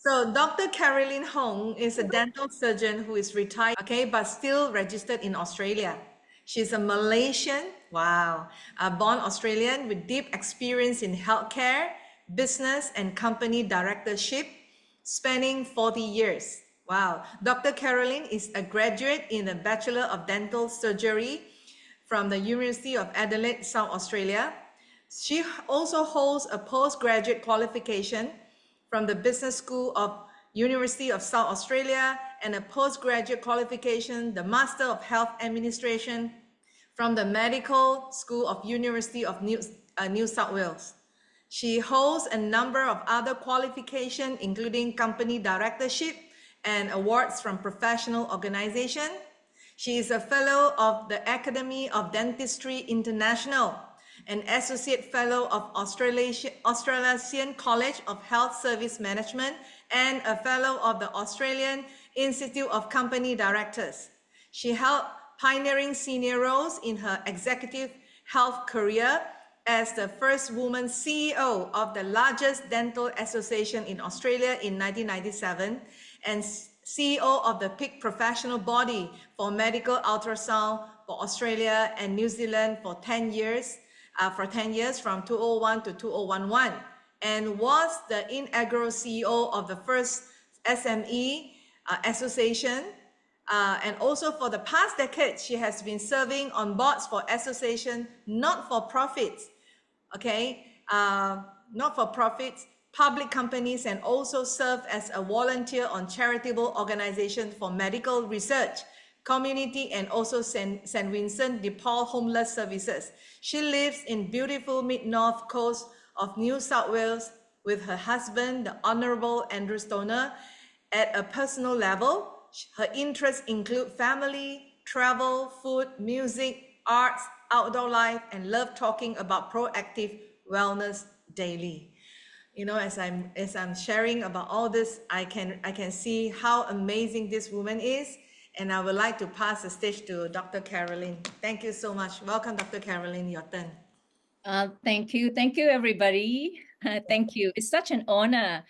So Dr. Carolyn Hong is a dental surgeon who is retired, okay, but still registered in Australia. She's a Malaysian, wow, a born Australian with deep experience in healthcare, business, and company directorship, spanning 40 years. Wow. Dr. Carolyn is a graduate in the Bachelor of Dental Surgery from the University of Adelaide, South Australia. She also holds a postgraduate qualification from the Business School of University of South Australia and a postgraduate qualification, the Master of Health Administration from the Medical School of University of New South Wales. She holds a number of other qualifications, including company directorship and awards from professional organizations. She is a fellow of the Academy of Dentistry International, an associate fellow of Australasian College of Health Service Management, and a fellow of the Australian Institute of Company Directors. She held pioneering senior roles in her executive health career as the first woman CEO of the largest dental association in Australia in 1997 and CEO of the peak professional body for medical ultrasound for Australia and New Zealand for 10 years, from 2001 to 2011, and was the inaugural CEO of the first SME association. And also for the past decade, she has been serving on boards for association, not-for-profits, okay, not-for-profits, public companies, and also served as a volunteer on charitable organizations for medical research, community, and also St. Vincent de Paul Homeless Services. She lives in beautiful mid-north coast of New South Wales with her husband, the Honorable Andrew Stoner. At a personal level, her interests include family, travel, food, music, arts, outdoor life, and love talking about proactive wellness daily. You know, as I'm sharing about all this, I can see how amazing this woman is, and I would like to pass the stage to Dr. Carolyn. Thank you so much. Welcome, Dr. Carolyn. Your turn. Thank you, everybody. Thank you. It's such an honor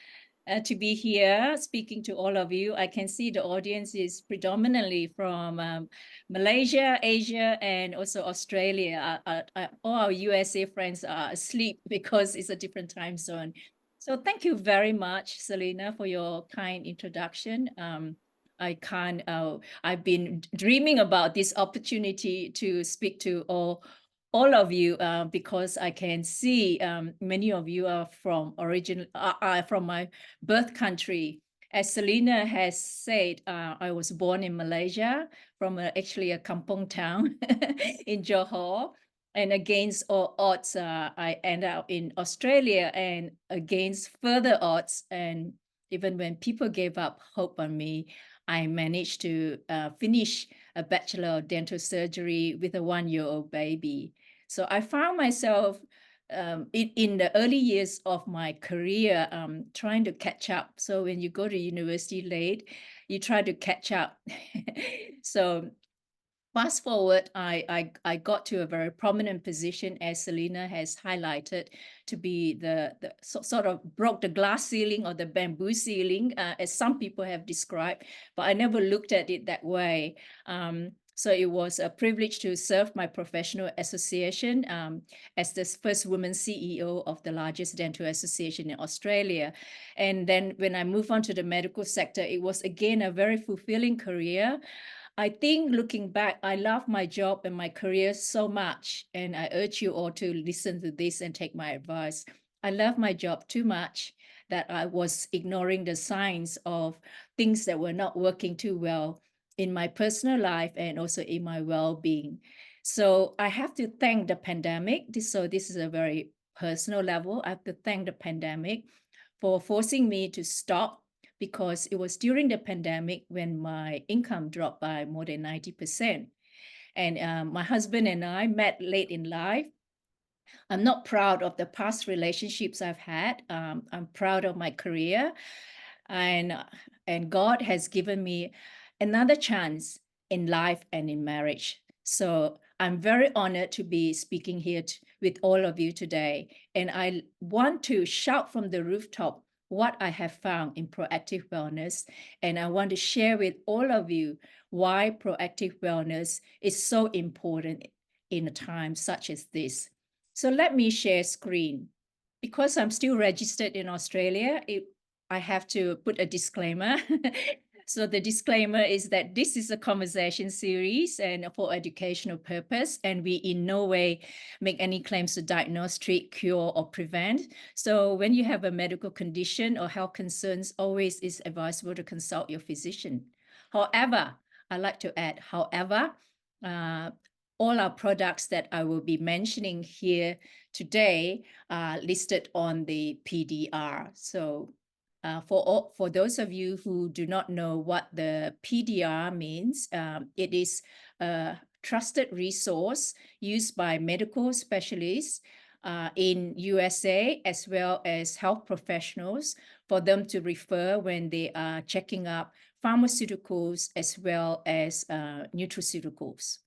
to be here speaking to all of you. I can see the audience is predominantly from Malaysia, Asia, and also Australia. All our USA friends are asleep because it's a different time zone. So thank you very much, Selena, for your kind introduction. I've been dreaming about this opportunity to speak to all of you because I can see many of you are from from my birth country. As Selena has said, I was born in Malaysia from actually a kampong town in Johor. And against all odds, I ended up in Australia, and against further odds, and even when people gave up hope on me, I managed to finish a Bachelor of Dental Surgery with a 1-year-old baby. So I found myself in the early years of my career trying to catch up. So when you go to university late, you try to catch up. So fast forward, I got to a very prominent position, as Selena has highlighted, to be the sort of broke the glass ceiling or the bamboo ceiling, as some people have described, but I never looked at it that way. So it was a privilege to serve my professional association as the first woman CEO of the largest dental association in Australia. And then when I moved on to the medical sector, it was again a very fulfilling career. I think looking back, I love my job and my career so much, and I urge you all to listen to this and take my advice. I love my job too much that I was ignoring the signs of things that were not working too well in my personal life and also in my well-being. So I have to thank the pandemic. This is a very personal level. I have to thank the pandemic for forcing me to stop, because it was during the pandemic when my income dropped by more than 90%. And my husband and I met late in life. I'm not proud of the past relationships I've had. I'm proud of my career. And God has given me another chance in life and in marriage. So I'm very honored to be speaking here with all of you today. And I want to shout from the rooftop what I have found in proactive wellness. And I want to share with all of you why proactive wellness is so important in a time such as this. So let me share screen. Because I'm still registered in Australia, I have to put a disclaimer. So the disclaimer is that this is a conversation series and for educational purpose, and we in no way make any claims to diagnose, treat, cure, or prevent. So when you have a medical condition or health concerns, always is advisable to consult your physician. However, I like to add, however, all our products that I will be mentioning here today are listed on the PDR. So for those of you who do not know what the PDR means, it is a trusted resource used by medical specialists in USA as well as health professionals for them to refer when they are checking up pharmaceuticals as well as nutraceuticals.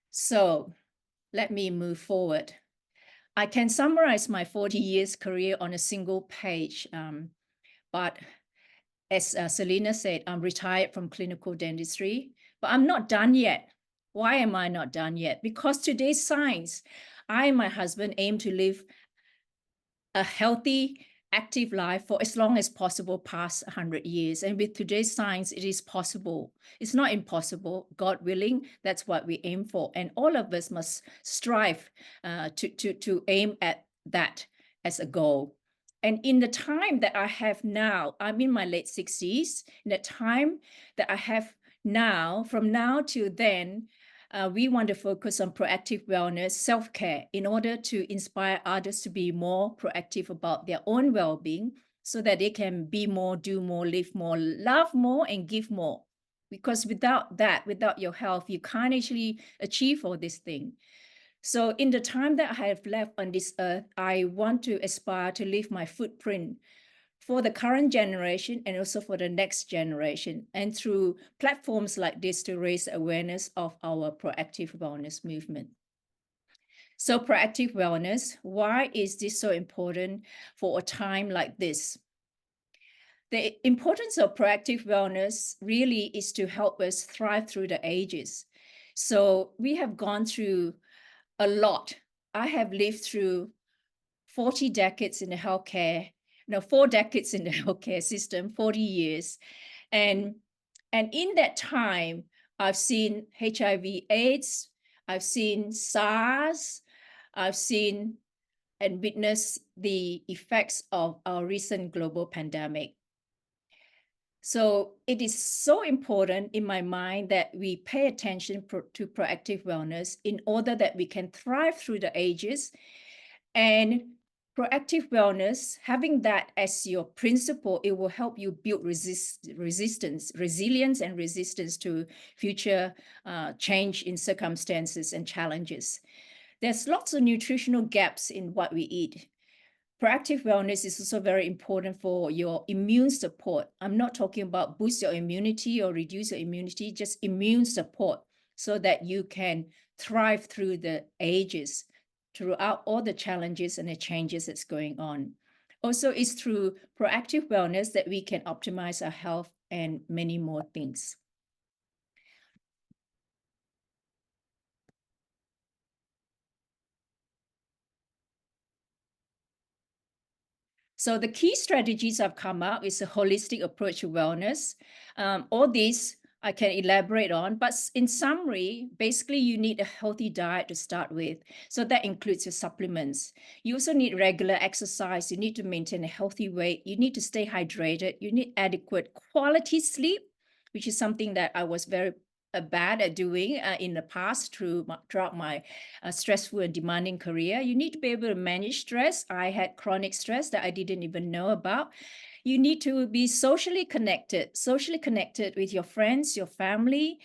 So let me move forward. I can summarize my 40 years career on a single page, but as Selena said, I'm retired from clinical dentistry, but I'm not done yet. Why am I not done yet? Because today's science, I and my husband aim to live a healthy, active life for as long as possible past 100 years. And with today's science, it is possible. It's not impossible. God willing, that's what we aim for. And all of us must strive to aim at that as a goal. And in the time that I have now, I'm in my late 60s, in the time that I have now, from now to then, we want to focus on proactive wellness, self-care, in order to inspire others to be more proactive about their own well-being so that they can be more, do more, live more, love more, and give more. Because without that, without your health, you can't actually achieve all these things. So in the time that I have left on this earth, I want to aspire to leave my footprint for the current generation and also for the next generation, and through platforms like this to raise awareness of our proactive wellness movement. So proactive wellness, why is this so important for a time like this? The importance of proactive wellness really is to help us thrive through the ages. So we have gone through a lot. I have lived through 40 decades in the healthcare, 4 decades in the healthcare system, 40 years. And in that time, I've seen HIV AIDS, I've seen SARS, I've seen and witnessed the effects of our recent global pandemic. So it is so important in my mind that we pay attention to proactive wellness in order that we can thrive through the ages. And proactive wellness, having that as your principle, it will help you build resilience and resistance to future change in circumstances and challenges. There's lots of nutritional gaps in what we eat. Proactive wellness is also very important for your immune support. I'm not talking about boost your immunity or reduce your immunity, just immune support so that you can thrive through the ages, throughout all the challenges and the changes that's going on. Also, it's through proactive wellness that we can optimize our health and many more things. So the key strategies I've come up is a holistic approach to wellness. All these I can elaborate on, but in summary, basically you need a healthy diet to start with. So that includes your supplements. You also need regular exercise. You need to maintain a healthy weight. You need to stay hydrated. You need adequate quality sleep, which is something that I was very bad at doing in the past throughout my stressful and demanding career. You need to be able to manage stress. I had chronic stress that I didn't even know about. You need to be socially connected with your friends, your family.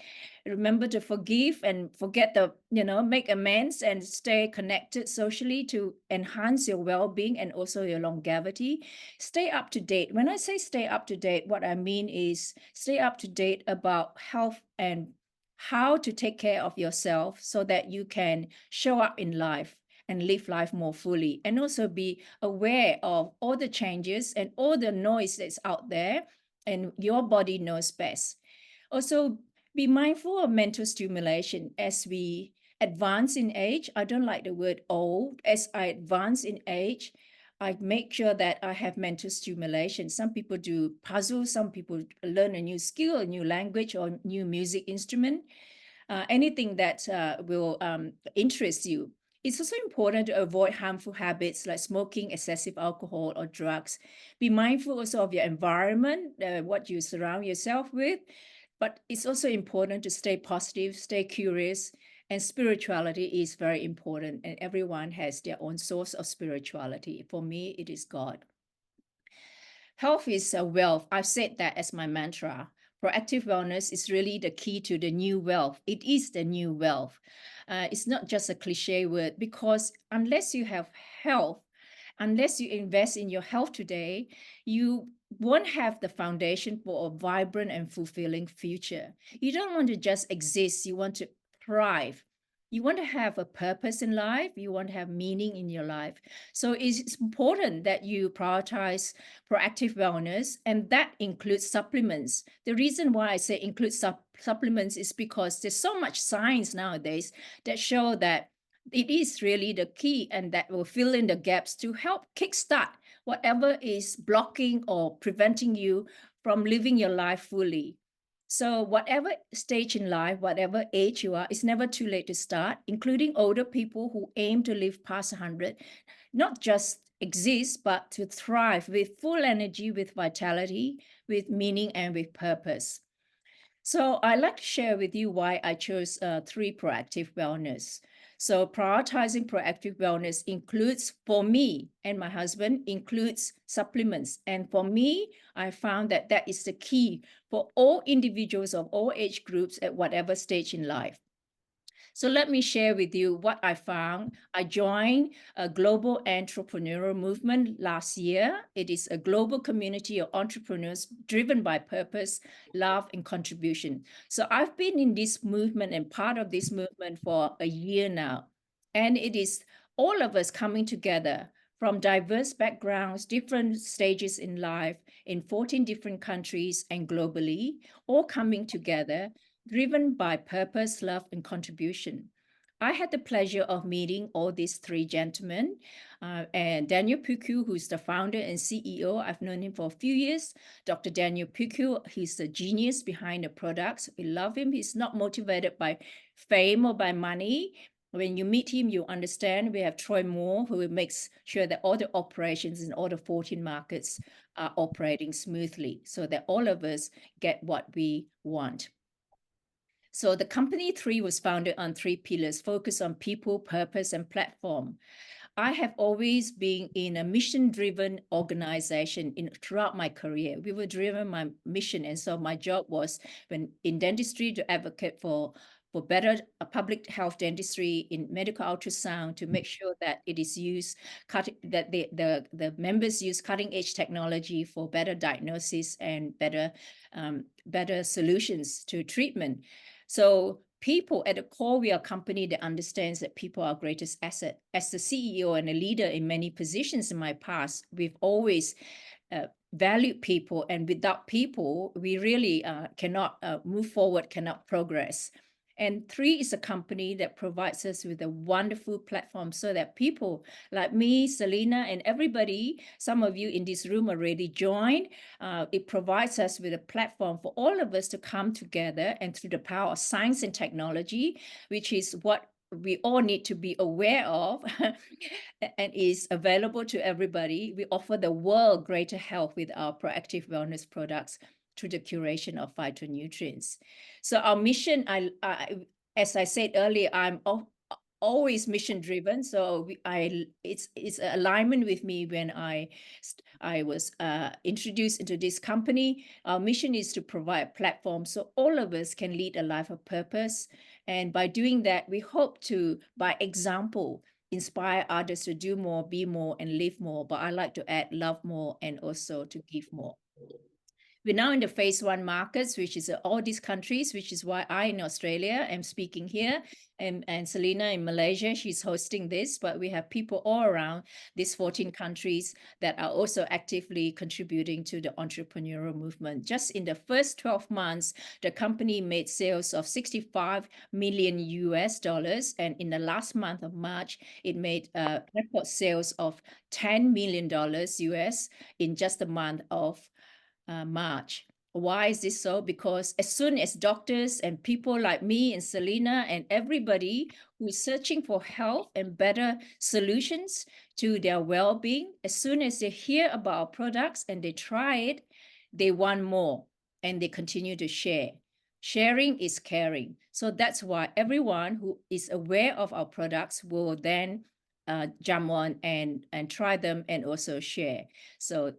Remember to forgive and forget make amends and stay connected socially to enhance your well-being and also your longevity. Stay up to date. When I say stay up to date, what I mean is stay up to date about health and how to take care of yourself so that you can show up in life and live life more fully, and also be aware of all the changes and all the noise that's out there, and your body knows best. Also, be mindful of mental stimulation as we advance in age. I don't like the word old. As I advance in age, I make sure that I have mental stimulation. Some people do puzzles, some people learn a new skill, a new language, or new music instrument, anything that will interest you. It's also important to avoid harmful habits like smoking, excessive alcohol, or drugs. Be mindful also of your environment, what you surround yourself with. But it's also important to stay positive, stay curious, and spirituality is very important. And everyone has their own source of spirituality. For me, it is God. Health is a wealth. I've said that as my mantra. Proactive wellness is really the key to the new wealth. It is the new wealth. It's not just a cliche word, because unless you have health, unless you invest in your health today, you won't have the foundation for a vibrant and fulfilling future. You don't want to just exist, you want to thrive. You want to have a purpose in life, you want to have meaning in your life. So it's important that you prioritize proactive wellness, and that includes supplements. The reason why I say include supplements is because there's so much science nowadays that show that it is really the key, and that will fill in the gaps to help kickstart whatever is blocking or preventing you from living your life fully. So whatever stage in life, whatever age you are, it's never too late to start, including older people who aim to live past 100, not just exist, but to thrive with full energy, with vitality, with meaning, and with purpose. So I'd like to share with you why I chose 3 proactive wellness. So prioritizing proactive wellness includes, for me and my husband, includes supplements. And for me, I found that that is the key for all individuals of all age groups at whatever stage in life. So let me share with you what I found. I joined a global entrepreneurial movement last year. It is a global community of entrepreneurs driven by purpose, love, and contribution. So I've been in this movement and part of this movement for a year now. And it is all of us coming together from diverse backgrounds, different stages in life, in 14 different countries and globally, all coming together, driven by purpose, love, and contribution. I had the pleasure of meeting all these 3 gentlemen, and Daniel Puku, who's the founder and CEO. I've known him for a few years. Dr. Daniel Puku, he's the genius behind the products. We love him. He's not motivated by fame or by money. When you meet him, you understand. We have Troy Moore, who makes sure that all the operations in all the 14 markets are operating smoothly so that all of us get what we want. So the company 3 was founded on 3 pillars, focus on people, purpose, and platform. I have always been in a mission-driven organization throughout my career. We were driven by mission, and so my job was, when in dentistry, to advocate for better public health dentistry in medical ultrasound, to make sure that it is used, that the members use cutting-edge technology for better diagnosis and better solutions to treatment. So people at the core, we are a company that understands that people are our greatest asset. As the CEO and a leader in many positions in my past, we've always valued people, and without people, we really cannot move forward, cannot progress. And 3 is a company that provides us with a wonderful platform so that people like me, Selena, and everybody, some of you in this room already joined, it provides us with a platform for all of us to come together, and through the power of science and technology, which is what we all need to be aware of and is available to everybody, we offer the world greater health with our proactive wellness products through the curation of phytonutrients. So our mission, as I said earlier, I'm always mission driven. So it's an alignment with me when I was introduced into this company. Our mission is to provide a platform so all of us can lead a life of purpose. And by doing that, we hope to, by example, inspire others to do more, be more, and live more. But I like to add love more and also to give more. We're now in the phase 1 markets, which is all these countries, which is why I in Australia am speaking here, and Selena in Malaysia, she's hosting this, but we have people all around these 14 countries that are also actively contributing to the entrepreneurial movement. Just in the first 12 months, the company made sales of 65 million US dollars, and in the last month of March, it made record sales of $10 million US in just the month of March. Why is this so? Because as soon as doctors and people like me and Selena and everybody who is searching for health and better solutions to their well-being, as soon as they hear about our products and they try it, they want more and they continue to share. Sharing is caring. So that's why everyone who is aware of our products will then jump on and try them and also share. So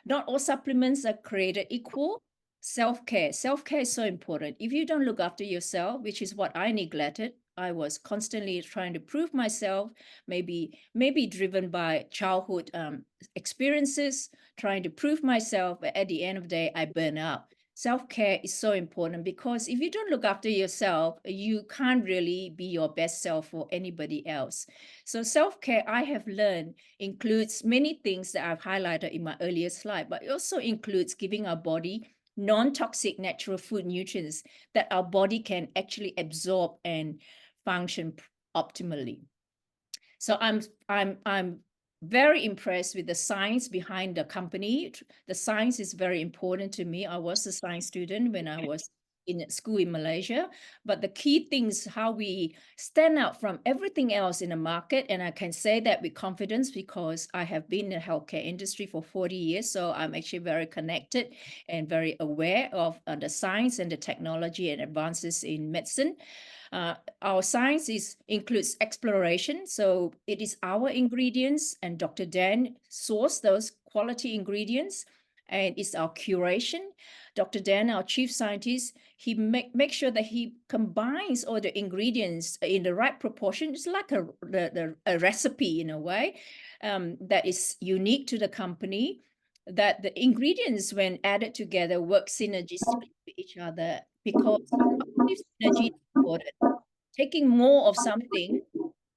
not all supplements are created equal. Self-care. Self-care is so important. If you don't look after yourself, which is what I neglected, I was constantly trying to prove myself, maybe driven by childhood experiences, trying to prove myself, but at the end of the day, I burn out. Self-care is so important because if you don't look after yourself, you can't really be your best self for anybody else. So self-care, I have learned, includes many things that I've highlighted in my earlier slide, but it also includes giving our body non-toxic natural food nutrients that our body can actually absorb and function optimally. So I'm very impressed with the science behind the company. The science is very important to me. I was a science student when I was in school in Malaysia, but the key things how we stand out from everything else in the market, and I can say that with confidence because I have been in the healthcare industry for 40 years, so I'm actually very connected and very aware of the science and the technology and advances in medicine. Our science includes exploration, so it is our ingredients, and Dr. Dan sourced those quality ingredients, and it's our curation. Dr. Dan, our chief scientist, he make sure that he combines all the ingredients in the right proportion. It's like a recipe in a way that is unique to the company, that the ingredients, when added together, work synergistically with each other because synergy is important. Taking more of something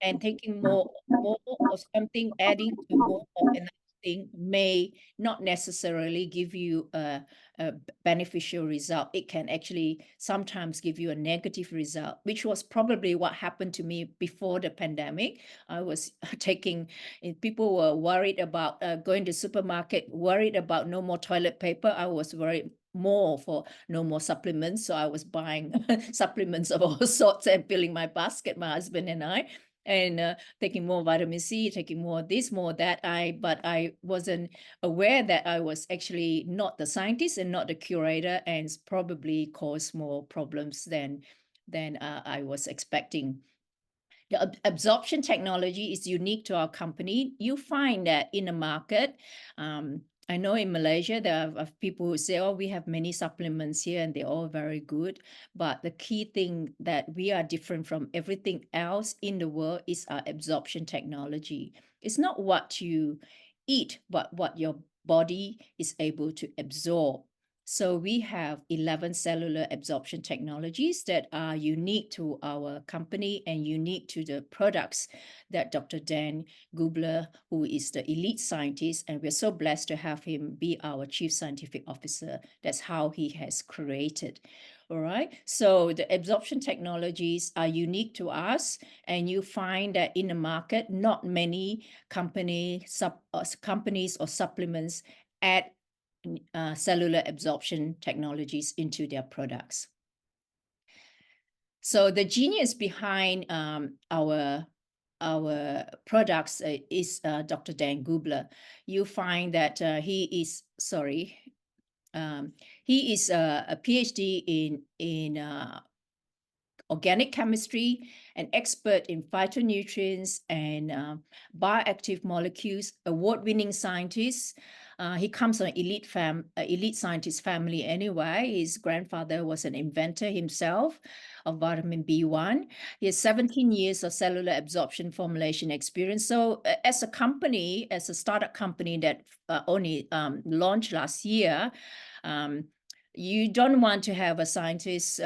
and taking more of something, adding to more of another thing may not necessarily give you a beneficial result. It can actually sometimes give you a negative result, which was probably what happened to me before the pandemic. I was taking, people were worried about going to supermarket, worried about no more toilet paper. I was worried more for no more supplements. So I was buying supplements of all sorts and filling my basket, my husband and I, and taking more vitamin C, taking more of this, more of that. But I wasn't aware that I was actually not the scientist and not the curator, and probably caused more problems than I was expecting. The absorption technology is unique to our company. You find that in the market, I know in Malaysia, there are people who say, oh, we have many supplements here and they're all very good. But the key thing that we are different from everything else in the world is our absorption technology. It's not what you eat, but what your body is able to absorb. So we have 11 cellular absorption technologies that are unique to our company and unique to the products that Dr. Dan Gubler, who is the elite scientist, and we're so blessed to have him be our chief scientific officer. That's how he has created. All right. So the absorption technologies are unique to us, and you find that in the market, not many companies or supplements add cellular absorption technologies into their products. So the genius behind our products is Dr. Dan Gubler. You find that he is a PhD in organic chemistry, an expert in phytonutrients and bioactive molecules, award-winning scientist. He comes from an elite scientist family anyway. His grandfather was an inventor himself of vitamin B1. He has 17 years of cellular absorption formulation experience. So as a company, as a startup company that only launched last year, you don't want to have a scientist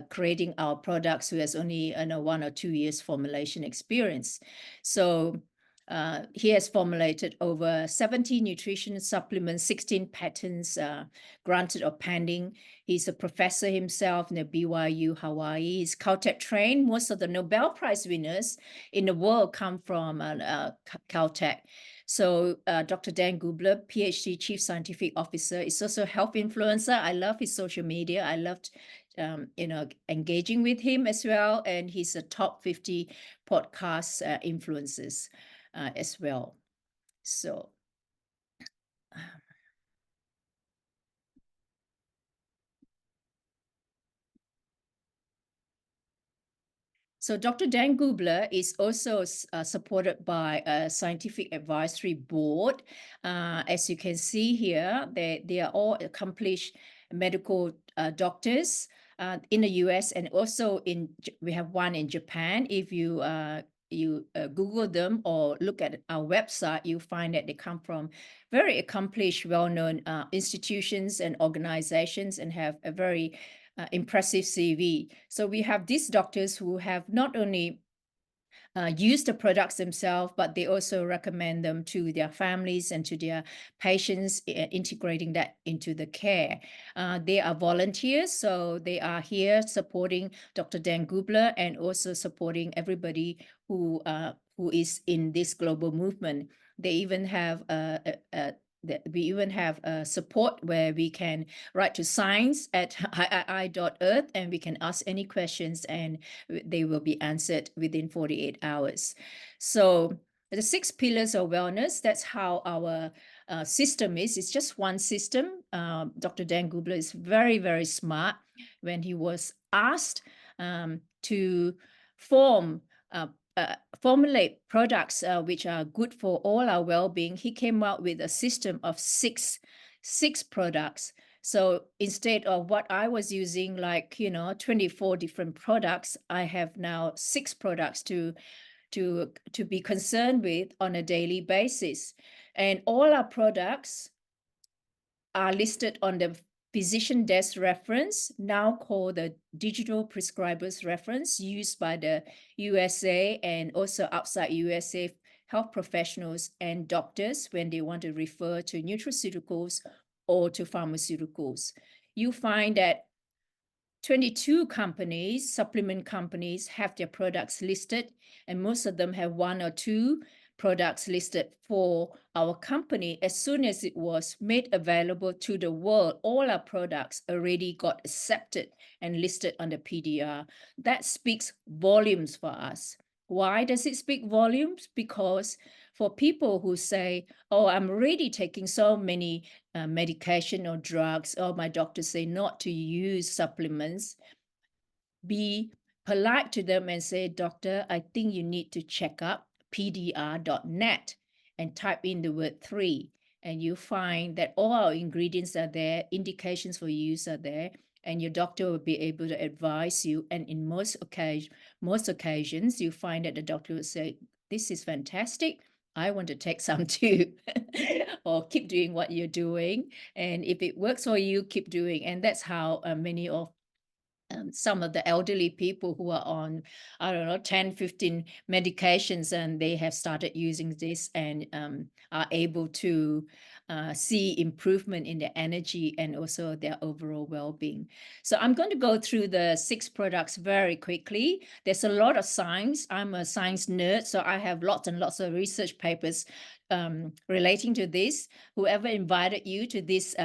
creating our products who has only 1 or 2 years formulation experience. So he has formulated over 70 nutrition supplements, 16 patents granted or pending. He's a professor himself in the BYU, Hawaii. He's Caltech trained. Most of the Nobel Prize winners in the world come from Caltech. So Dr. Dan Gubler, PhD Chief Scientific Officer, is also a health influencer. I love his social media. I loved, engaging with him as well. And he's a top 50 podcast influencers as well. So. So Dr. Dan Gubler is also supported by a scientific advisory board. As you can see here, they are all accomplished medical doctors in the US, and also we have one in Japan. If you Google them or look at our website, you find that they come from very accomplished, well-known institutions and organizations and have a very impressive CV. So we have these doctors who have not only use the products themselves, but they also recommend them to their families and to their patients, integrating that into the care. They are volunteers, so they are here supporting Dr. Dan Gubler and also supporting everybody who is in this global movement. They even have we even have support where we can write to science@iii.earth and we can ask any questions and they will be answered within 48 hours. So the 6 pillars of wellness, that's how our system is. It's just one system. Dr. Dan Gubler is very, very smart. When he was asked to formulate products which are good for all our well-being, he came out with a system of six products. So instead of what I was using, like 24 different products, I have now 6 products to be concerned with on a daily basis. And all our products are listed on the physician desk reference, now called the Digital Prescribers Reference, used by the USA and also outside USA health professionals and doctors when they want to refer to nutraceuticals or to pharmaceuticals. You find that 22 companies, supplement companies, have their products listed, and most of them have 1 or 2 products listed for our company. As soon as it was made available to the world, all our products already got accepted and listed on the PDR. That speaks volumes for us. Why does it speak volumes? Because for people who say, oh, I'm already taking so many medication or drugs, or my doctors say not to use supplements, be polite to them and say, doctor, I think you need to check up pdr.net and type in the word 3. And you find that all our ingredients are there, indications for use are there, and your doctor will be able to advise you. And in most occasions, you find that the doctor will say, this is fantastic. I want to take some too, or keep doing what you're doing. And if it works for you, keep doing. And that's how many of some of the elderly people who are on, I don't know, 10, 15 medications, and they have started using this and are able to see improvement in their energy and also their overall well-being. So I'm going to go through the 6 products very quickly. There's a lot of science. I'm a science nerd, so I have lots and lots of research papers relating to this. Whoever invited you to this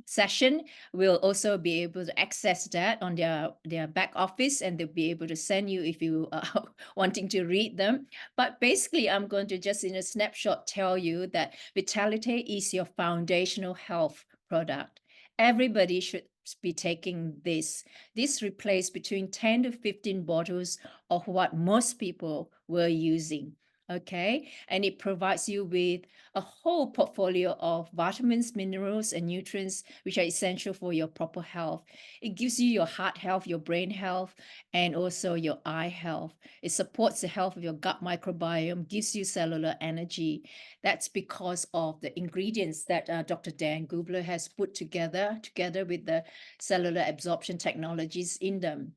session will also be able to access that on their back office, and they'll be able to send you if you are wanting to read them. But basically, I'm going to just in a snapshot tell you that Vitality is your foundational health product. Everybody should be taking this. This replaced between 10 to 15 bottles of what most people were using. Okay, and it provides you with a whole portfolio of vitamins, minerals, and nutrients which are essential for your proper health. It gives you your heart health, your brain health, and also your eye health. It supports the health of your gut microbiome, gives you cellular energy. That's because of the ingredients that Dr. Dan Gubler has put together with the cellular absorption technologies in them.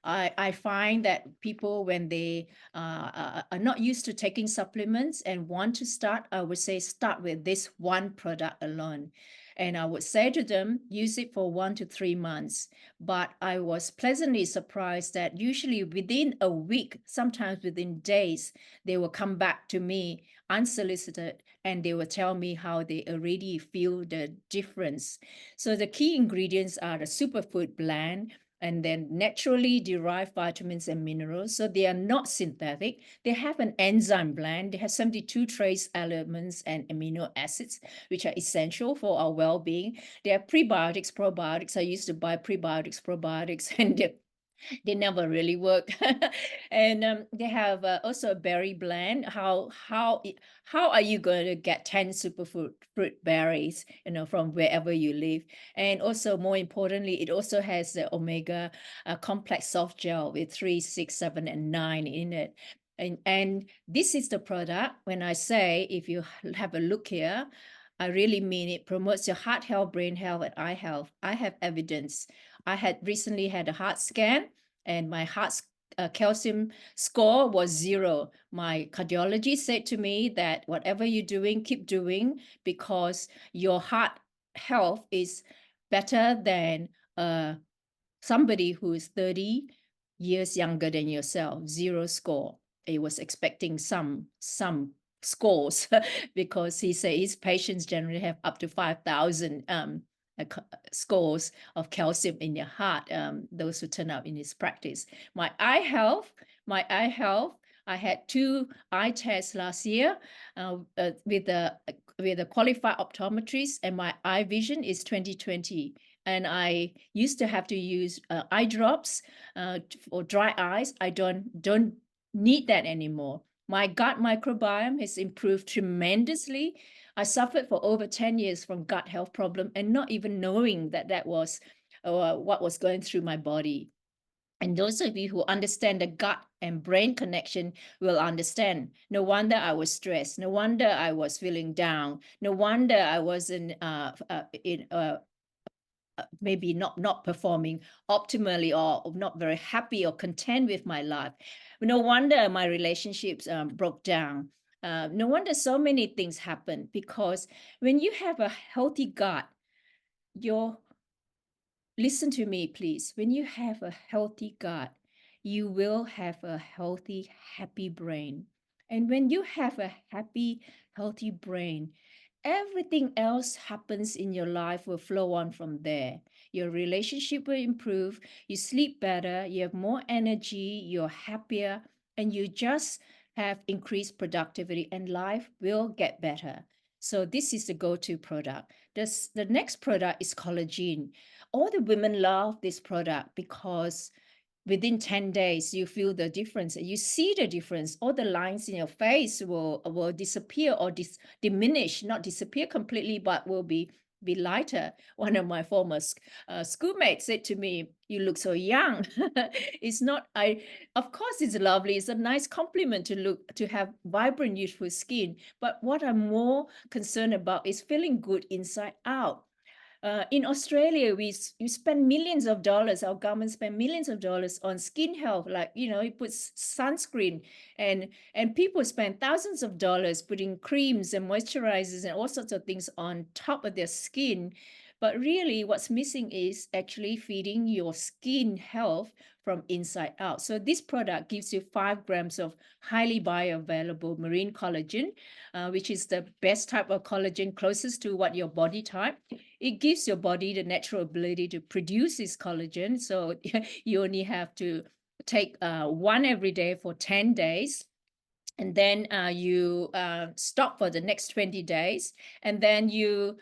I find that people, when they are not used to taking supplements and want to start, I would say start with this one product alone. And I would say to them, use it for 1 to 3 months. But I was pleasantly surprised that usually within a week, sometimes within days, they will come back to me unsolicited and they will tell me how they already feel the difference. So the key ingredients are the superfood blend, and then naturally derived vitamins and minerals. So they are not synthetic. They have an enzyme blend. They have 72 trace elements and amino acids, which are essential for our well-being. They are prebiotics, probiotics. I used to buy prebiotics, probiotics, and they never really work. And they have also a berry blend. How are you going to get 10 superfood fruit berries, from wherever you live? And also, more importantly, it also has the omega complex soft gel with 3, 6, 7, and 9 in it. And this is the product. When I say, if you have a look here, I really mean it promotes your heart health, brain health, and eye health. I have evidence. I had recently had a heart scan, and my heart calcium score was 0. My cardiologist said to me that whatever you're doing, keep doing, because your heart health is better than somebody who is 30 years younger than yourself. 0 score. He was expecting some scores because he said his patients generally have up to 5,000 scores of calcium in your heart, those who turn up in his practice. My eye health, I had 2 eye tests last year with a qualified optometrist, and my eye vision is 20/20. And I used to have to use eye drops for dry eyes. I don't need that anymore. My gut microbiome has improved tremendously. I suffered for over 10 years from gut health problem and not even knowing that was what was going through my body. And those of you who understand the gut and brain connection will understand. No wonder I was stressed. No wonder I was feeling down. No wonder I wasn't maybe not performing optimally, or not very happy or content with my life. No wonder my relationships broke down. No wonder so many things happen, because when you have a healthy gut, your listen to me, please. When you have a healthy gut, you will have a healthy, happy brain. And when you have a happy, healthy brain, everything else happens in your life will flow on from there. Your relationship will improve, you sleep better, you have more energy, you're happier, and you just have increased productivity, and life will get better. So this is the go-to product. The next product is collagen. All the women love this product because within 10 days you feel the difference, you see the difference. All the lines in your face will disappear or diminish, not disappear completely, but will be lighter. One of my former schoolmates said to me, "You look so young." It's not, I of course it's lovely, it's a nice compliment to have vibrant, youthful skin, but what I'm more concerned about is feeling good inside out. In Australia, you spend millions of dollars. Our government spend millions of dollars on skin health, like it puts sunscreen, and people spend thousands of dollars putting creams and moisturizers and all sorts of things on top of their skin. But really, what's missing is actually feeding your skin health from inside out. So this product gives you 5 grams of highly bioavailable marine collagen, which is the best type of collagen closest to what your body type. It gives your body the natural ability to produce this collagen. So you only have to take 1 every day for 10 days. And then you stop for the next 20 days. And then you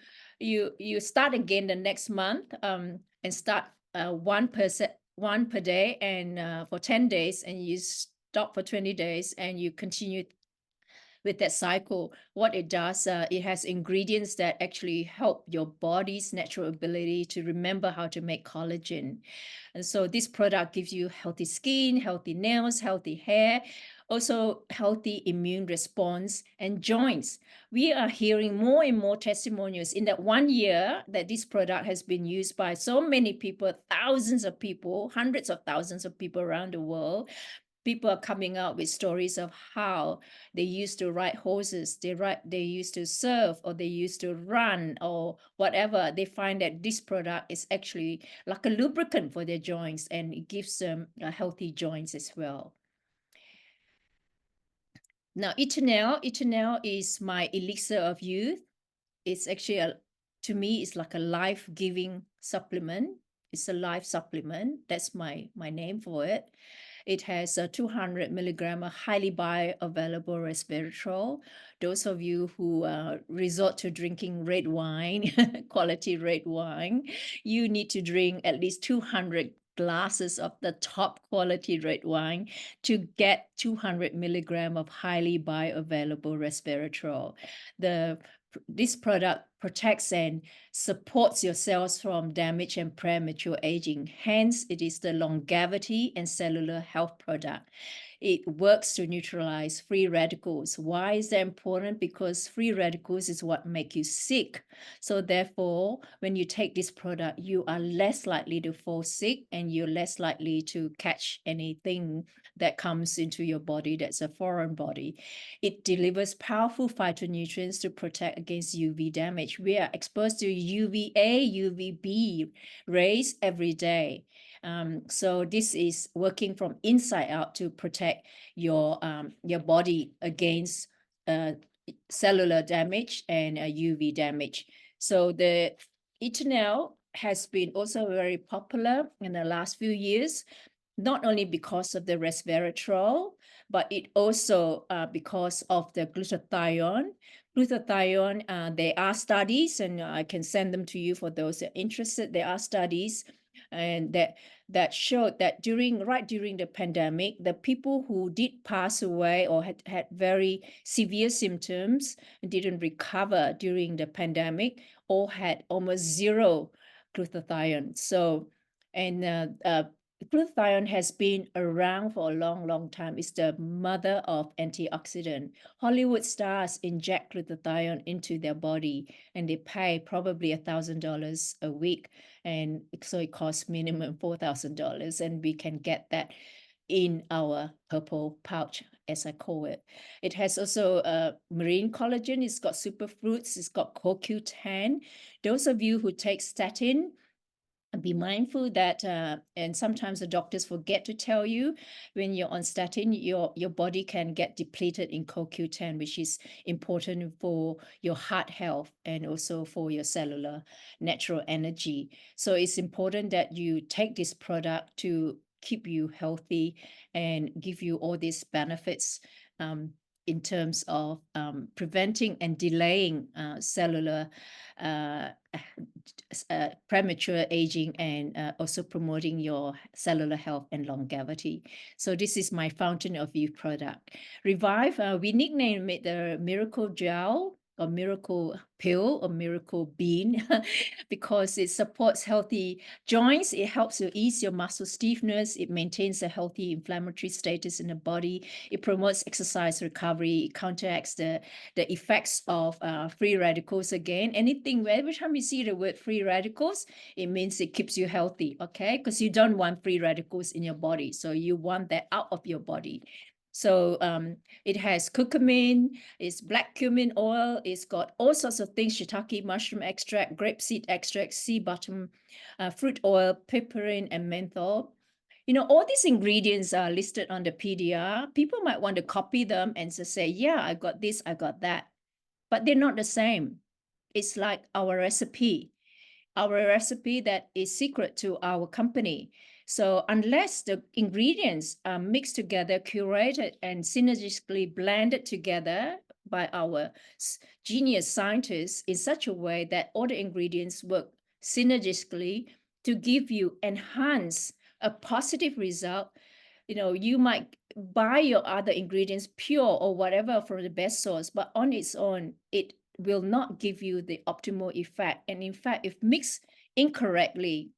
start again the next month, and start 1 per day, and for 10 days, and you stop for 20 days, and you continue with that cycle, what it does, it has ingredients that actually help your body's natural ability to remember how to make collagen. And so this product gives you healthy skin, healthy nails, healthy hair, also healthy immune response and joints. We are hearing more and more testimonials in that 1 year that this product has been used by so many people, thousands of people, hundreds of thousands of people around the world. People are coming out with stories of how they used to ride horses, they used to surf, or they used to run, or whatever. They find that this product is actually like a lubricant for their joints, and it gives them healthy joints as well. Now, Eternel is my elixir of youth. It's actually to me, it's like a life-giving supplement. It's a life supplement. That's my name for it. It has a 200 milligram of highly bioavailable resveratrol. Those of you who resort to drinking red wine, quality red wine, you need to drink at least 200 glasses of the top quality red wine to get 200 milligram of highly bioavailable resveratrol. This product protects and supports your cells from damage and premature aging. Hence, it is the longevity and cellular health product. It works to neutralize free radicals. Why is that important? Because free radicals is what make you sick. So therefore, when you take this product, you are less likely to fall sick, and you're less likely to catch anything that comes into your body that's a foreign body. It delivers powerful phytonutrients to protect against UV damage. We are exposed to UVA, UVB rays every day. So this is working from inside out to protect your body against cellular damage and UV damage. So the Eternel has been also very popular in the last few years, not only because of the resveratrol, but it also because of the glutathione. Glutathione, there are studies, and I can send them to you for those that are interested. There are studies and that showed that right during the pandemic, the people who did pass away or had very severe symptoms and didn't recover during the pandemic all had almost zero glutathione. So, and glutathione has been around for a long, long time. It's the mother of antioxidant. Hollywood stars inject glutathione into their body, and they pay probably $1,000 a week. And so it costs minimum $4,000, and we can get that in our purple pouch, as I call it. It has also marine collagen. It's got superfruits. It's got CoQ10. Those of you who take statin, be mindful that, and sometimes the doctors forget to tell you, when you're on statin, your body can get depleted in CoQ10, which is important for your heart health and also for your cellular natural energy. So it's important that you take this product to keep you healthy and give you all these benefits in terms of preventing and delaying cellular premature aging, and also promoting your cellular health and longevity. So this is my Fountain of Youth product. Revive, we nicknamed it the Miracle Gel, or miracle pill, or miracle bean, because it supports healthy joints. It helps to ease your muscle stiffness. It maintains a healthy inflammatory status in the body. It promotes exercise recovery. It counteracts the effects of free radicals. Again, every time you see the word free radicals, it means it keeps you healthy, okay? Because you don't want free radicals in your body. So you want that out of your body. So it has curcumin, it's black cumin oil, it's got all sorts of things: shiitake mushroom extract, grapeseed extract, sea bottom fruit oil, piperine, and menthol. You know, all these ingredients are listed on the PDR. People might want to copy them and just say, yeah, I got this, I got that. But they're not the same. It's like our recipe that is secret to our company. So unless the ingredients are mixed together, curated, and synergistically blended together by our genius scientists in such a way that all the ingredients work synergistically to give you a positive result, you might buy your other ingredients pure or whatever from the best source, but on its own, it will not give you the optimal effect. And in fact, if mixed incorrectly,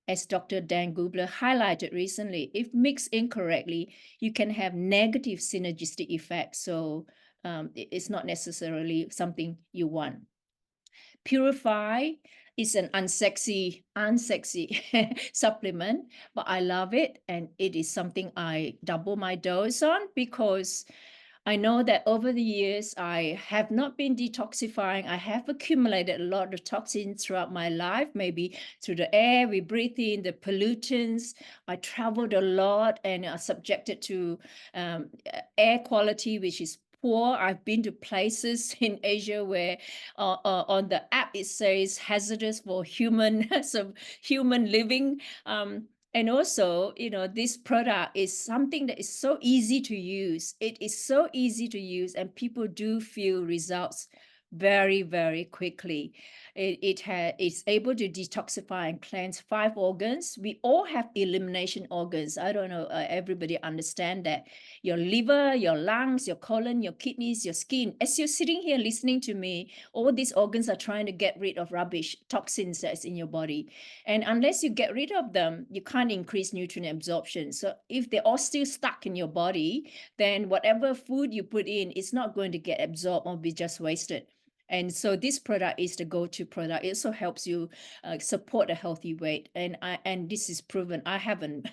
as Dr. Dan Gubler highlighted recently, if mixed incorrectly, you can have negative synergistic effects. So it's not necessarily something you want. Purify is an unsexy supplement, but I love it. And it is something I double my dose on because I know that over the years, I have not been detoxifying. I have accumulated a lot of toxins throughout my life, maybe through the air we breathe in, the pollutants. I traveled a lot and are subjected to air quality, which is poor. I've been to places in Asia where on the app it says hazardous for human, so human living. And also, this product is something that is so easy to use. It is so easy to use, and people do feel results very, very quickly. It's able to detoxify and cleanse 5 organs. We all have elimination organs. I don't know, everybody understand that. Your liver, your lungs, your colon, your kidneys, your skin. As you're sitting here listening to me, all these organs are trying to get rid of rubbish, toxins that's in your body. And unless you get rid of them, you can't increase nutrient absorption. So if they're all still stuck in your body, then whatever food you put in, it's not going to get absorbed or be just wasted. And so this product is the go-to product. It also helps you support a healthy weight. And this is proven. I haven't,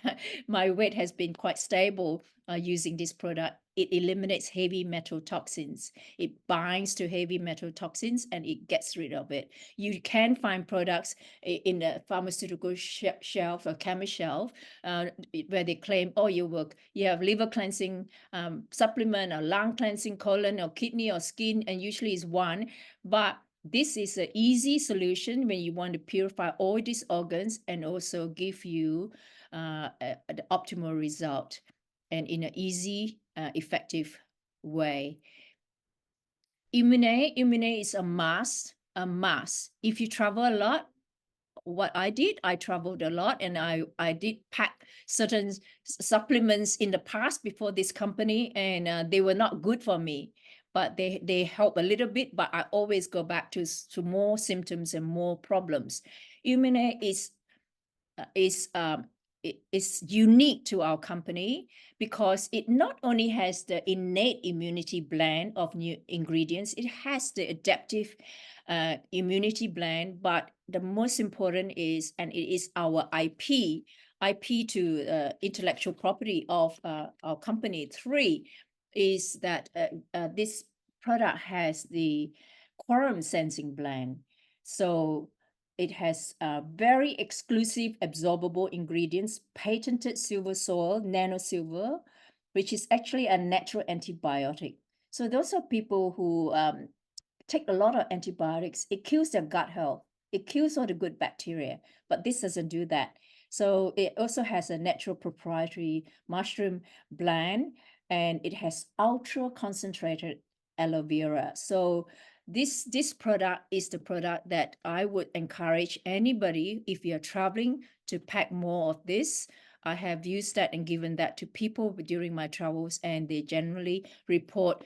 my weight has been quite stable using this product. It eliminates heavy metal toxins. It binds to heavy metal toxins and it gets rid of it. You can find products in the pharmaceutical shelf or chemist shelf where they claim, oh, you have liver cleansing supplement or lung cleansing, colon or kidney or skin, and usually is one. But this is an easy solution when you want to purify all these organs and also give you the optimal result and in an easy, effective way. Imune is a must. If you travel a lot, what I did, I traveled a lot and I did pack certain supplements in the past before this company, and they were not good for me, but they help a little bit, but I always go back to more symptoms and more problems. Imune is unique to our company because it not only has the innate immunity blend of new ingredients, it has the adaptive immunity blend, but the most important is, and it is our IP to intellectual property of our company. 3 is that this product has the quorum sensing blend. So it has very exclusive absorbable ingredients, patented silver soil, nanosilver, which is actually a natural antibiotic. So those are people who take a lot of antibiotics. It kills their gut health. It kills all the good bacteria, but this doesn't do that. So it also has a natural proprietary mushroom blend, and it has ultra concentrated aloe vera. So this product is the product that I would encourage anybody, if you're traveling, to pack more of this. I have used that and given that to people during my travels, and they generally report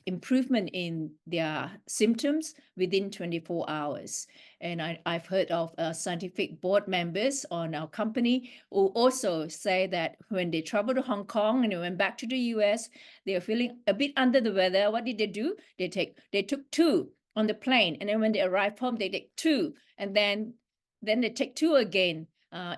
improvement in their symptoms within 24 hours. And I've heard of scientific board members on our company who also say that when they travel to Hong Kong and they went back to the US, they are feeling a bit under the weather. What did they do? They took 2 on the plane, and then when they arrive home, they take 2, and then they take 2 again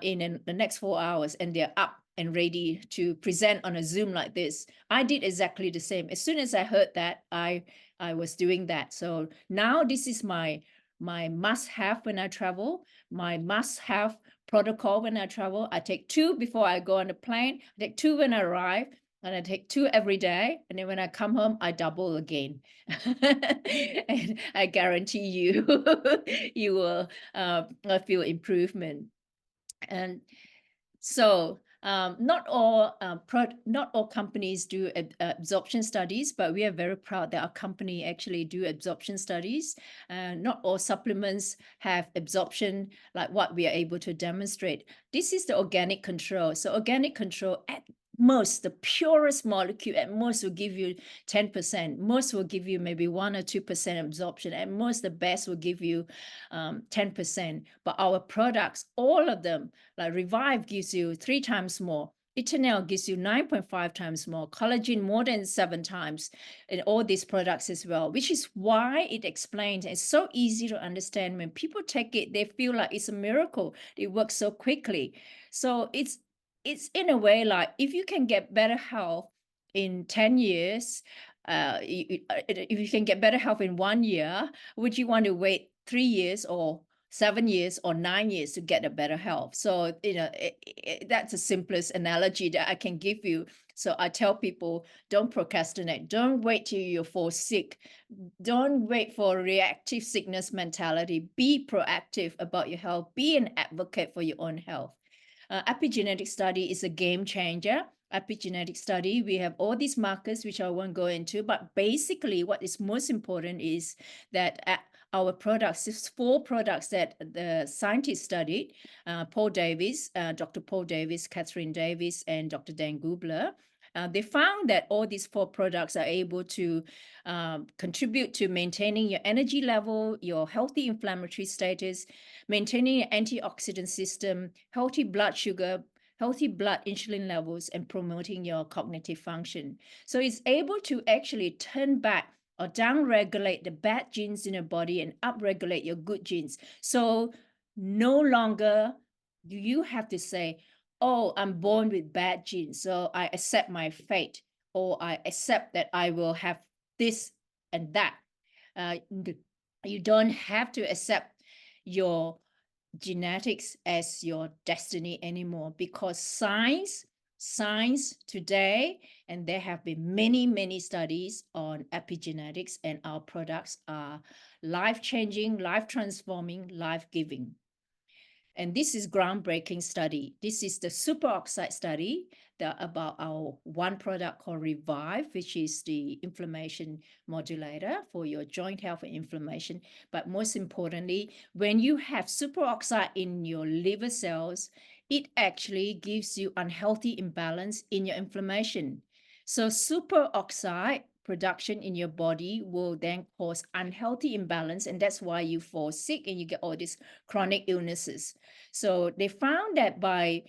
in the next 4 hours, and they're up and ready to present on a Zoom like this. I did exactly the same. As soon as I heard that, I was doing that. So now this is my must-have when I travel, my must-have protocol when I travel. I take 2 before I go on the plane. I take 2 when I arrive, and I take 2 every day. And then when I come home, I double again. And I guarantee you, you will feel improvement. And so not all companies do absorption studies, but we are very proud that our company actually do absorption studies. Not all supplements have absorption like what we are able to demonstrate. This is the organic control. So organic control most, the purest molecule at most will give you 10%. Most will give you maybe 1 or 2% absorption. At most, the best will give you 10%. But our products, all of them, like Revive gives you 3 times more. Eternel gives you 9.5 times more, collagen more than 7 times in all these products as well, which is why it explains. It's so easy to understand. When people take it, they feel like it's a miracle. It works so quickly. So it's in a way like if you can get better health in 10 years, if you can get better health in 1 year, would you want to wait 3 years or 7 years or 9 years to get a better health? So, that's the simplest analogy that I can give you. So I tell people, don't procrastinate. Don't wait till you fall sick. Don't wait for reactive sickness mentality. Be proactive about your health. Be an advocate for your own health. Epigenetic study is a game changer. Epigenetic study, we have all these markers, which I won't go into, but basically what is most important is that our products, there's 4 products that the scientists studied, Paul Davis, Dr. Paul Davis, Catherine Davis, and Dr. Dan Gubler. They found that all these 4 products are able to contribute to maintaining your energy level, your healthy inflammatory status, maintaining your antioxidant system, healthy blood sugar, healthy blood insulin levels, and promoting your cognitive function. So it's able to actually turn back or down-regulate the bad genes in your body and up-regulate your good genes. So no longer do you have to say, oh, I'm born with bad genes, so I accept my fate, or I accept that I will have this and that. You don't have to accept your genetics as your destiny anymore, because science today, and there have been many studies on epigenetics, and our products are life-changing, life-transforming, life-giving. And this is groundbreaking study. This is the superoxide study about our one product called Revive, which is the inflammation modulator for your joint health and inflammation. But most importantly, when you have superoxide in your liver cells, it actually gives you unhealthy imbalance in your inflammation. So superoxide production in your body will then cause unhealthy imbalance, and that's why you fall sick and you get all these chronic illnesses. So they found that by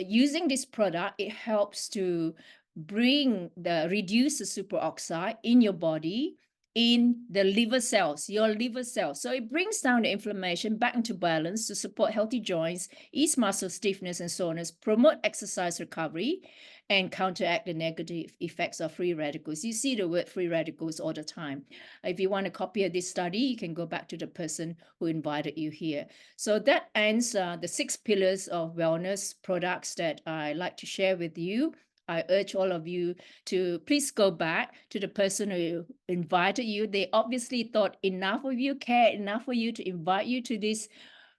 using this product, it helps to reduce the superoxide in your body, in the liver cells, your liver cells. So it brings down the inflammation back into balance to support healthy joints, ease muscle stiffness and soreness, promote exercise recovery, and counteract the negative effects of free radicals. You see the word free radicals all the time. If you want a copy of this study, you can go back to the person who invited you here. So that ends the 6 pillars of wellness products that I like to share with you. I urge all of you to please go back to the person who invited you. They obviously thought enough of you, care enough for you to invite you to this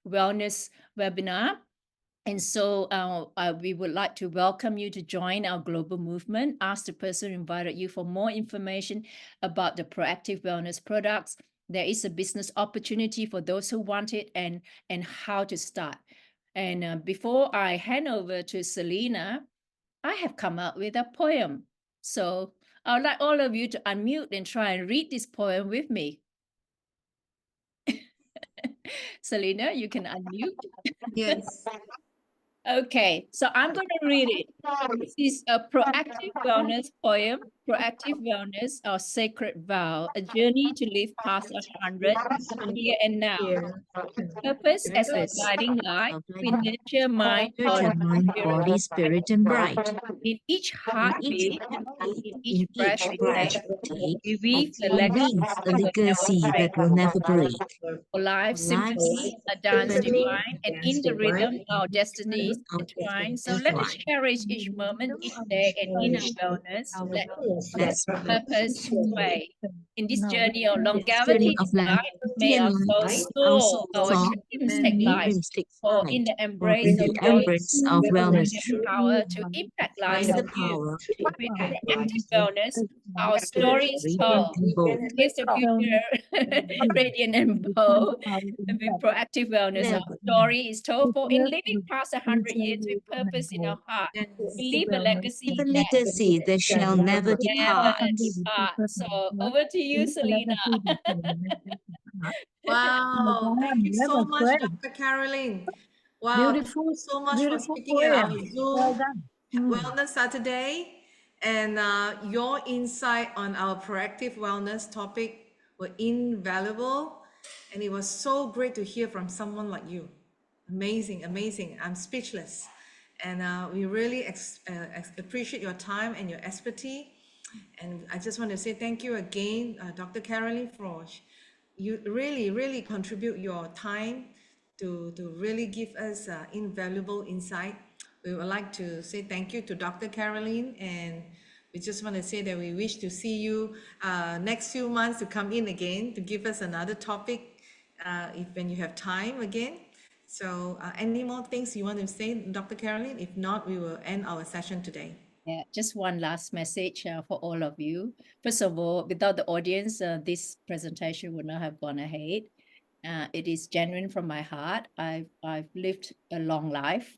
wellness webinar. And so we would like to welcome you to join our global movement. Ask the person who invited you for more information about the proactive wellness products. There is a business opportunity for those who want it, and how to start. And before I hand over to Selena, I have come up with a poem. So I would like all of you to unmute and try and read this poem with me. Selena, you can unmute. Yes. Okay, so I'm going to read it. This is a proactive wellness poem. Proactive wellness, our sacred vow, a journey to live past 100, here and now. Purpose as a guiding light, we nurture mind, body, spirit, and bright. In each heartbeat, in each breath we take, we weave the legacy that will never break. For life's symphony, a dance divine, and in the rhythm, our destinies entwine. So let us cherish each moment, each day, and in our wellness, let purpose sway. In this journey of longevity and light, may our souls soar, our dreams take life. For in the embrace of wellness power to impact lives of you. With proactive wellness, our story is told. Here's the future, radiant and bold. With proactive wellness, our story is told. For in living past 100, 100 years with purpose in our heart. Yes. We leave a Leave legacy a that, legacy that shall never depart. depart. So over to you, Selena. Wow. Thank you so much, Dr. Caroline. Wow. Thank you so much for Beautiful speaking at our poem. Well Zoom done. Wellness Saturday. And your insight on our proactive wellness topic were invaluable. And it was so great to hear from someone like you. Amazing, amazing. I'm speechless. And we really appreciate your time and your expertise. And I just want to say thank you again, Dr. Caroline, for you really contribute your time to really give us invaluable insight. We would like to say thank you to Dr. Caroline, and we just want to say that we wish to see you next few months to come in again to give us another topic if when you have time again. So any more things you want to say, Dr. Caroline? If not, we will end our session today. Yeah, just one last message for all of you. First of all, without the audience, this presentation would not have gone ahead. It is genuine from my heart. I've lived a long life,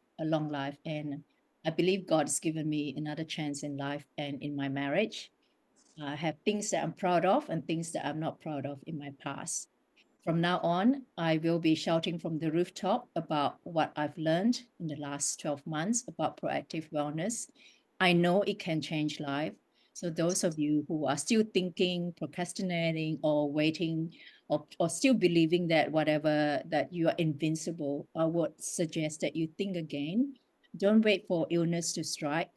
and I believe God has given me another chance in life and in my marriage. I have things that I'm proud of and things that I'm not proud of in my past. From now on, I will be shouting from the rooftop about what I've learned in the last 12 months about proactive wellness. I know it can change life. So those of you who are still thinking, procrastinating, or waiting, or still believing that whatever that you are invincible, I would suggest that you think again. Don't wait for illness to strike.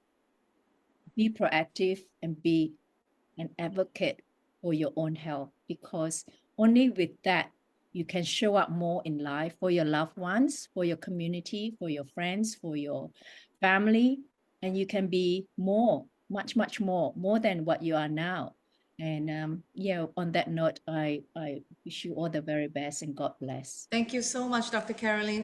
Be proactive and be an advocate for your own health, because only with that you can show up more in life for your loved ones, for your community, for your friends, for your family, and you can be more, much more than what you are now. And yeah, on that note, I wish you all the very best and God bless. Thank you so much, Dr. Caroline.